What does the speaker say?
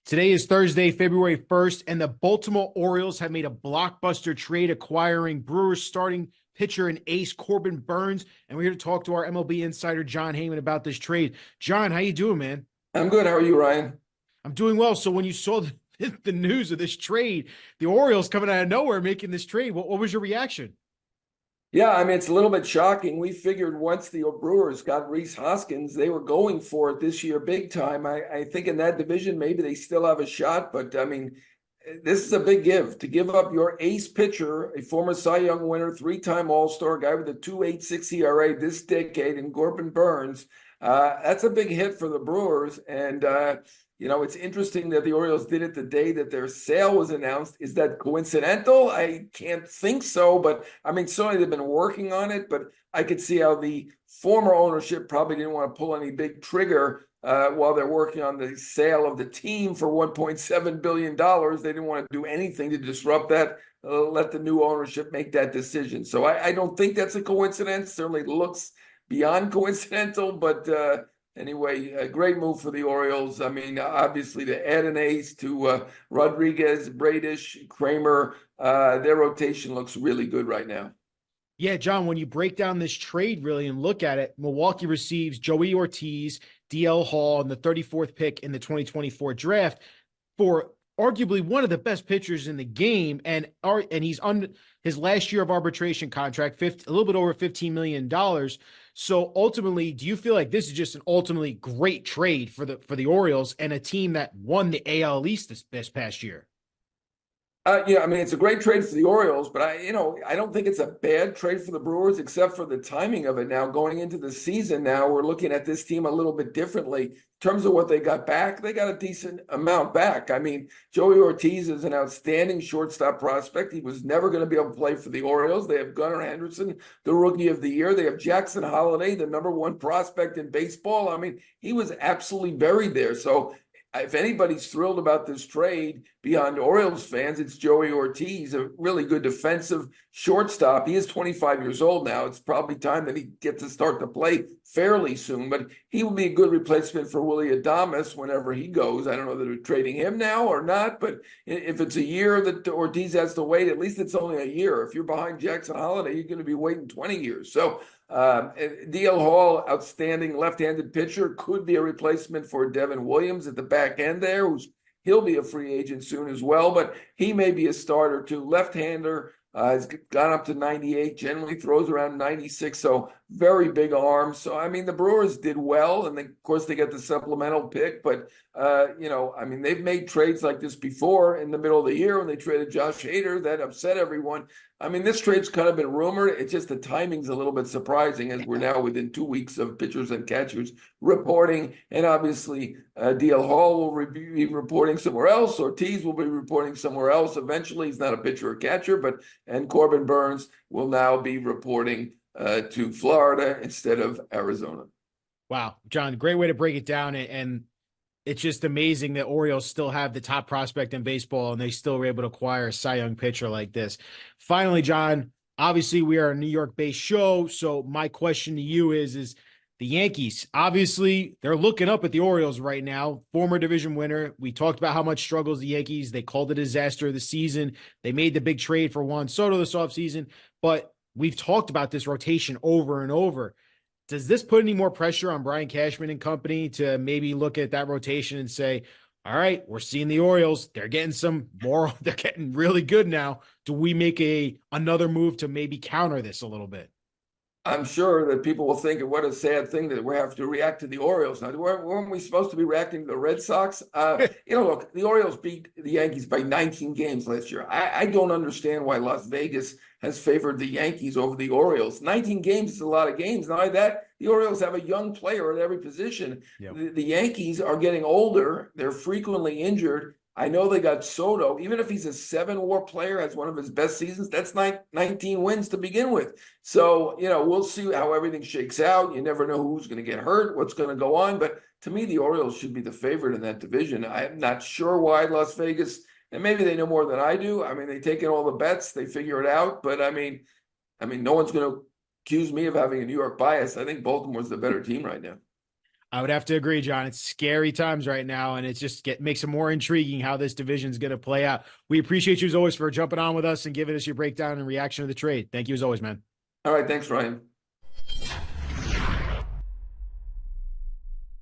Today is Thursday, February 1st, and the Baltimore Orioles have made a blockbuster trade acquiring Brewers starting pitcher and ace Corbin Burnes. And we're here to talk to our MLB insider, Jon Heyman, about this trade. John, how you doing, man? I'm good. How are you, Ryan? I'm doing well. So when you saw the news of this trade, the Orioles coming out of nowhere making this trade, what was your reaction? Yeah, I mean, it's a little bit shocking. We figured once the Brewers got Rhys Hoskins, they were going for it this year big time. I think in that division, maybe they still have a shot, but I mean, this is a big to give up your ace pitcher, a former Cy Young winner, three-time All-Star guy with a 2.86 ERA this decade, and Corbin Burnes. That's a big hit for the Brewers. And, it's interesting that the Orioles did it the day that their sale was announced. Is that coincidental? I can't think so, but I mean, certainly they've been working on it, but I could see how the former ownership probably didn't want to pull any big trigger while they're working on the sale of the team for $1.7 billion. They didn't want to do anything to disrupt that, let the new ownership make that decision. So I don't think that's a coincidence. Certainly looks beyond coincidental, but anyway, a great move for the Orioles. I mean, obviously to add an ace to Rodriguez, Bradish, Kramer, their rotation looks really good right now. Yeah, John, when you break down this trade really and look at it, Milwaukee receives Joey Ortiz, DL Hall, and the 34th pick in the 2024 draft for arguably one of the best pitchers in the game. And he's on his last year of arbitration contract, a little bit over $15 million. So ultimately, do you feel like this is just an ultimately great trade for the Orioles and a team that won the AL East this past year? Yeah, I mean, it's a great trade for the Orioles, but I don't think it's a bad trade for the Brewers, except for the timing of it. Now, going into the season, now we're looking at this team a little bit differently in terms of what they got back. They got a decent amount back. I mean, Joey Ortiz is an outstanding shortstop prospect. He was never going to be able to play for the Orioles. They have Gunnar Henderson, the Rookie of the Year. They have Jackson Holliday, the #1 prospect in baseball. I mean, he was absolutely buried there. So if anybody's thrilled about this trade beyond Orioles fans, it's Joey Ortiz, a really good defensive shortstop. He is 25 years old now. It's probably time that he gets to start to play fairly soon, but he will be a good replacement for Willy Adames whenever he goes. I don't know that they're trading him now or not, but if it's a year that Ortiz has to wait, at least it's only a year. If you're behind Jackson Holliday, you're going to be waiting 20 years. So DL Hall, outstanding left-handed pitcher, could be a replacement for Devin Williams at the back end there, he'll be a free agent soon as well, but he may be a starter too. Left-hander, has gone up to 98, generally throws around 96, so very big arm. So, I mean, the Brewers did well, and of course they got the supplemental pick, but, I mean, they've made trades like this before in the middle of the year when they traded Josh Hader. That upset everyone. I mean, this trade's kind of been rumored. It's just the timing's a little bit surprising as we're now within 2 weeks of pitchers and catchers reporting. And obviously, DL Hall will be reporting somewhere else. Ortiz will be reporting somewhere else. Eventually, he's not a pitcher or catcher, and Corbin Burnes will now be reporting to Florida instead of Arizona. Wow, John, great way to break it down. And it's just amazing that Orioles still have the top prospect in baseball and they still were able to acquire a Cy Young pitcher like this. Finally, John, obviously we are a New York-based show, so my question to you is the Yankees, obviously they're looking up at the Orioles right now, former division winner. We talked about how much struggles the Yankees. They called it a disaster of the season. They made the big trade for Juan Soto this offseason, but we've talked about this rotation over and over. Does this put any more pressure on Brian Cashman and company to maybe look at that rotation and say, all right, we're seeing the Orioles. They're getting they're getting really good now. Do we make another move to maybe counter this a little bit? I'm sure that people will think, what a sad thing that we have to react to the Orioles. Now, weren't we supposed to be reacting to the Red Sox? Look, the Orioles beat the Yankees by 19 games last year. I don't understand why Las Vegas has favored the Yankees over the Orioles. 19 games is a lot of games. Not only that, the Orioles have a young player at every position. Yep. The Yankees are getting older. They're frequently injured. I know they got Soto. Even if he's a 7-WAR player, has one of his best seasons, that's 19 wins to begin with. So, we'll see how everything shakes out. You never know who's going to get hurt, what's going to go on. But to me, the Orioles should be the favorite in that division. I'm not sure why Las Vegas, and maybe they know more than I do. I mean, they take in all the bets, they figure it out. But I mean, no one's going to accuse me of having a New York bias. I think Baltimore's the better team right now. I would have to agree, John. It's scary times right now, and it just makes it more intriguing how this division is going to play out. We appreciate you as always for jumping on with us and giving us your breakdown and reaction to the trade. Thank you as always, man. All right, thanks, Ryan.